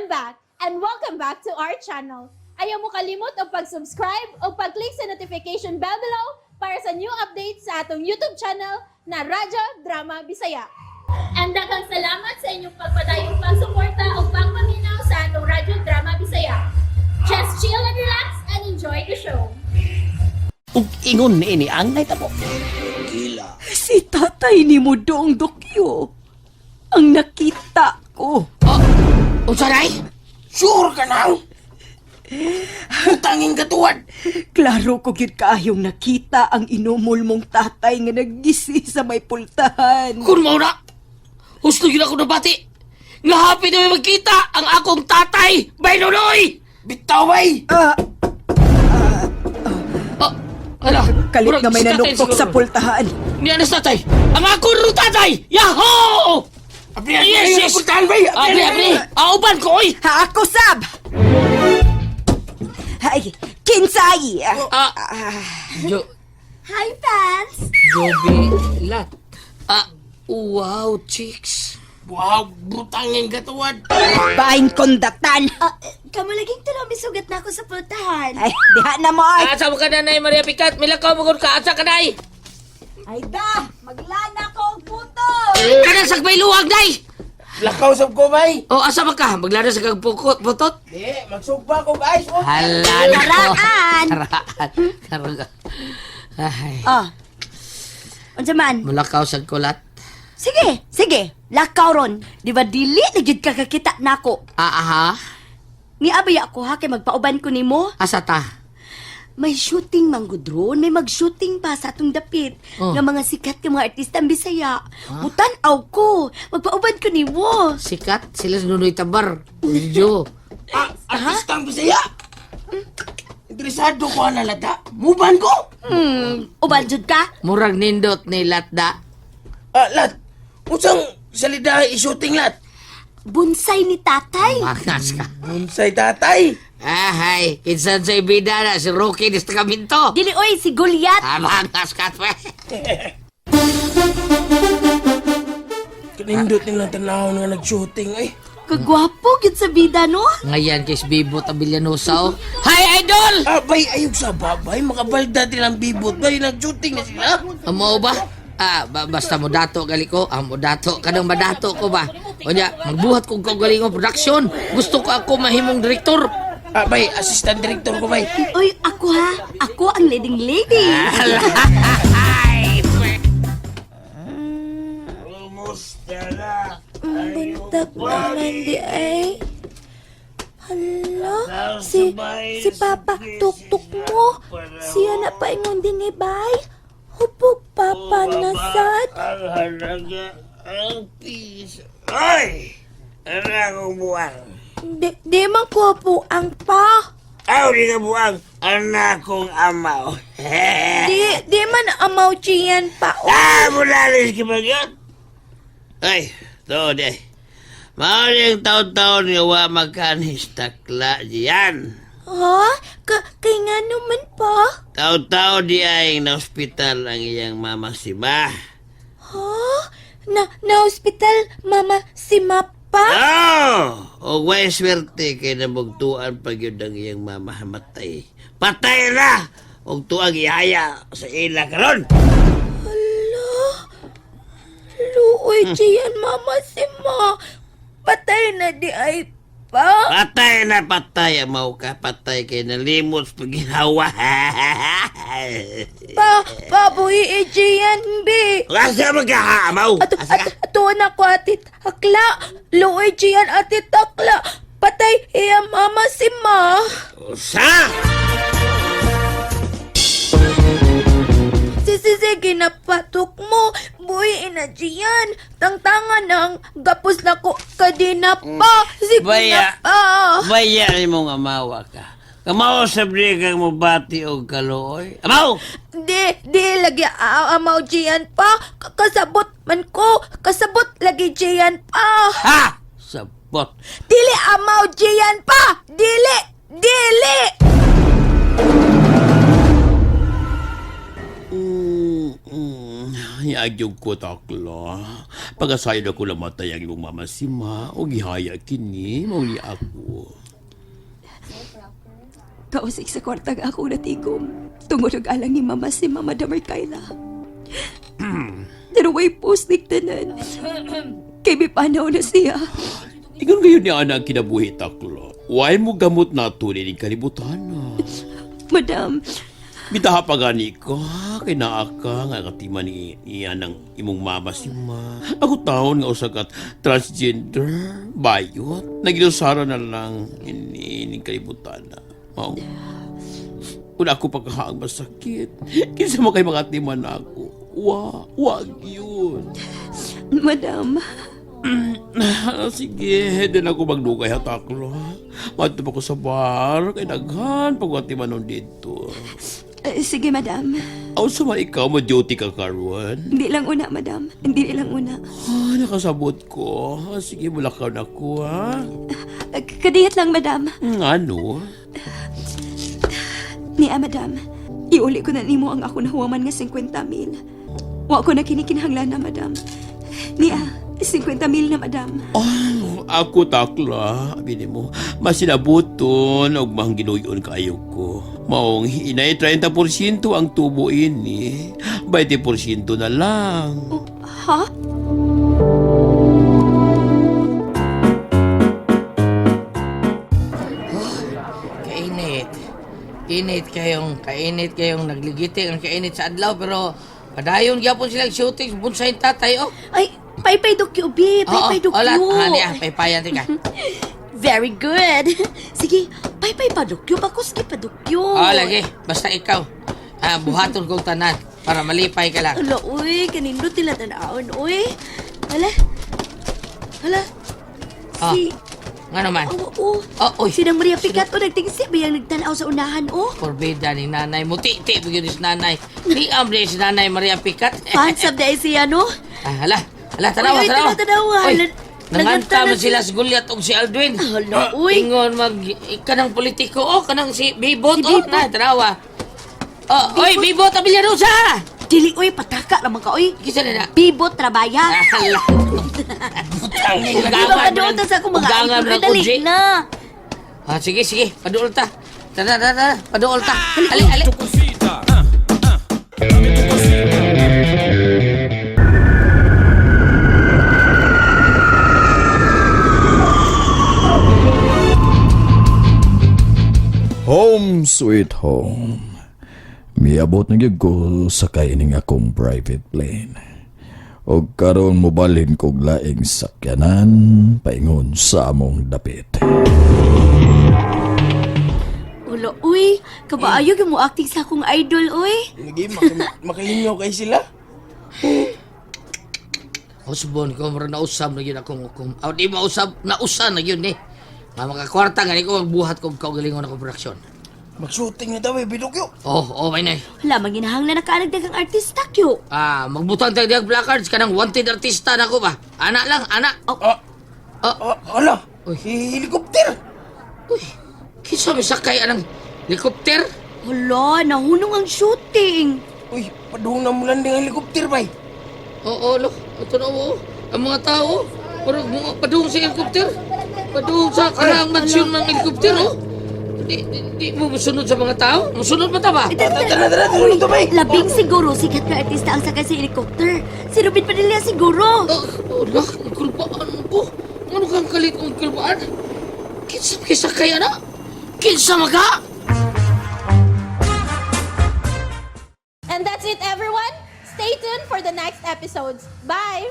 back and welcome back to our channel. Ayaw mo kalimot o pag-subscribe o pag-click sa notification bell below para sa new updates sa atong YouTube channel na Radyo Drama Bisaya. And daghang salamat sa inyong pagpadayong pagsuporta o pagpaminaw sa atong Radyo Drama Bisaya. Just chill and relax and enjoy the show. Ug ingon ni ini ang nahitabo. Gila. Si tatay ni mo doong dokyo. Ang nakita ko. Unsaray? Sure ka nang? Utangin katuwad. Klaro ko gyud kaayong nakita ang inumol mong tatay nga naggisi sa may pultahan. Kun mao na. Husto gyud ako nabati. Nga happy na may magkita ang akong tatay. Bay Nonoy! Bitaw bay. Ala, Kalit nga may si tatay nanuktok siguro. sa pultahan. Ni anas tatay. Ang akong ro tatay. Yahoo! Abrihan Yes, yes. Pultahan bay. Abli. Auban ko oy. Ha ako sab! Ay, kinsay! Jo, Hi fans! Joby Lat. Wow, chicks. Wow, butangin katuwad. Baing kondaktan! Kamu laging tulong misugat na ako sa pultahan. Ay, diha na mo ay! Asa mo ka na, Nay Maria Picat? Milakaw mo kung ka. Asa ka, Nay? Ay da! Maglana ko ang puto! Kana sa may luwag, Nay! Lakaw sab ko bay. O, asa ba ka? Maglada sa kag putot? Di, magsugba ko guys. Hala na ko. Karaan. Ay. Unsa man? Mulakaw sa kulat. Sige, lakaw ron. Di ba dili na gyud ka kakita nako? Aha. Ni abay ako ha kay magpauban ko nimo. Asa ta? May shooting manggudron, may mag-shooting pa sa atong dapit Oh. ng mga sikat nga mga artista ang Bisaya. Mutan-aw ko, magpauban ko nimo. Sikat? Sila sa Nunoy Tabar. Video. Artistang Bisaya. Interesado ko na lata. Muban ko. Uban jud ka? Murag nindot ni Latda. Lat. Unsang salida i-shooting lat. Bunsay ni tatay. Mangas ka. Unsay tatay. Ahay. Kinsan sa ibida na si Rocky ni Stakaminto. Dili oy si Goliath. Mangas ka. Kanindot nilang tanaw nga nag-shooting ay. Kagwapo gyud sa bida no. Ngayon kay si Bibo Tabilyanosa. Hi, Idol! Bay, ayog sa babay. Makabalda nilang bibot. Bay, nag-shooting na sila. Amo ba? Basta mo dato gali ko. Mo dato. Kanang madato ko ba? O niya, magbuhat kong kaugalingong production. Gusto ko ako mahimong direktor. Bay, assistant director ko bay. Oy, ako ha. Ako ang leading lady. Kumusta na? Buntag naman di ay. Hala, si Papa Tuktuk mo. Siya na pa ingon din ni Bay. Hupog Papa nasad. Ang halaga, ang piso. Ay! Ano akong buwang? Di man ko po ang pa. Aw, di ka buwang. Anak kong amaw. Di man amaw chiyan pa. Mulalis ka ba yun? Ay, to di. Maraming taon-taon nga wa magkanis takla diyan. Ha? Kay nga naman pa? Taon-taon di ay na ospital ang iyang mama si Ma. Ha? Na hospital mama si Mapa? O way swerte kay nabugtuan pag yun ang iyang mama matay. Patay na! Og tuang ihaya sa ila karon. Hala. Luoy chiyan mama si Ma. Patay na di ay pa. Patay na patay amaw ka. Patay kay nalimot pag ginawa. Baboy chiyan bi. Asa magkahamaw? Atuan ako atit hakla. Luoy chiyan atit hakla. Patay iya mama si Ma. Usa! Sige na patok mo. Buhi na diyan. Tangtangan ng gapos na ko kadina pa. Sige Baya. na pa. Baya ni mong amawa ka. Kamaw sabri kang mabati og kaluoy. Amaw! Di lagi amaw diyan pa. Kasabot man ko. Kasabot lagi diyan pa. Ha! Sapot. Dili amaw diyan pa. Dili. Yagyog ko takla. Pagasayon ako namatay ang imong mama si Ma, o gihaya kini, mauli ako. Kausik sa kwartag ako natigom. Tungod og alang ni mama si Mama Damarkayla. Pero way post-nig tanan. Kay may panaw na siya. Ingon kayo ni Ana ang kinabuhi takla. Why mo gamot na ito ni kalibutan na? Madam, Bitaha pa gani ka, kay naa ka nga katima ni iyan ang imong mama si Ma. Ako taon nga usa ka transgender, bayot. Naginusara na lang ini kalibutan na. Mao. Una ako pagkahaang masakit. Kinsa mo kay mga timan ako. Wag yun. madam. Sige, din ako magdugay hataklo. Matupag ko sa bar, kay daghan pagwatiman nun dito. Sige, madam. Aw sa man ikaw, ma-duty ka karuan. Hindi lang una, madam. Hindi lang una. Nakasabot ko. Sige, mulakaw na ko, ha? Kadiyat lang, madam. Ano? Niya, madam. Iuli ko na nimo ang ako nahuwaman nga 50,000. Wa ko na kinikinahanglan na, madam. Niya, 50,000 na, madam. Ako takla, bini mo, masinabuton og mangginuyon kayo ko. Maong inay 30% ang tubo ini, 20% na lang. Ha? Kainit kayong nagligiting ang kainit sa adlaw pero padayon gyapon silang shooting bunsahin tatay oh. Ay, paypay dokyo, B. Paypay dokyo. Ola, niya, paypayan tika. Very good. Sige, paypay pa dokyo. Bakuski pa dokyo. Lagi, basta ikaw. Buhaton kong tanan para malipay ka lang. Hala, uy. Kanindo tila tanaon, uy. Hala. Hala. Si... Nga naman. Uy. Sinang Maria Picat, o nagtingsi. Bayang nagtanaw sa unahan, Forbida ni nanay mo. Ti, bigyan ni si nanay. Di amri si nanay Maria Picat. Fans of the siya, no? Hala, tanawa. Tanawa. Uy, nanganta man sila si Goliath o si Aldwin. Hala, uy. Ingon kanang politiko, kanang si Bibot, na, tanawa. Oy, Bibot, Abillarosa! Dili, uy, pataka naman ka, uy. Kisa na na. Bibot, trabaya. Hala. Ugangan mo na sa akong mga ugangan idol. ng Dali kudji. na. Sige, paduol ta. Tara, paduol ta. Ali. Home sweet home. Miabot na gyud ko sa kaining akong private plane. O karon mobalhin kog laing sakyanan paingon sa among dapit. Ulo, uy. Kabaayo yung mo acting sa akong idol, uy. Lagi, makahinyo kay sila. Usbon ko mara nausab na yun akong di mausab, nausan na yun eh. Nga makakwarta nga ko magbuhat kong kaugalingon akong produksyon. Mag-shooting na daw, Bidokyo. May nay. Hala, maginahang na nakaanagdagang artista, kyo. Magbutang tayo diag placards kanang wanted artista na ko ba? Anak lang. Ala, Uy. helicopter. Uy, kinsa may sakay anang helicopter? Hala, nahunong ang shooting. Uy, padung na mulan ng helicopter, bay. Lo. Ito na ang mga tao. Parang mga padung sa helicopter. Padung sa karang mansyon ng helicopter, Di mo musunod sa mga tao? Musunod mo ta ba? Tara, tulong to, bay. Labing siguro sikat na artista ang sakay sa helicopter. Si Ruben Padilla siguro. Ang kulbaan ko. Ano kang kalit ang kulbaan? Kinsa kaya na? Kinsa maga? And that's it, everyone. Stay tuned for the next episodes. Bye!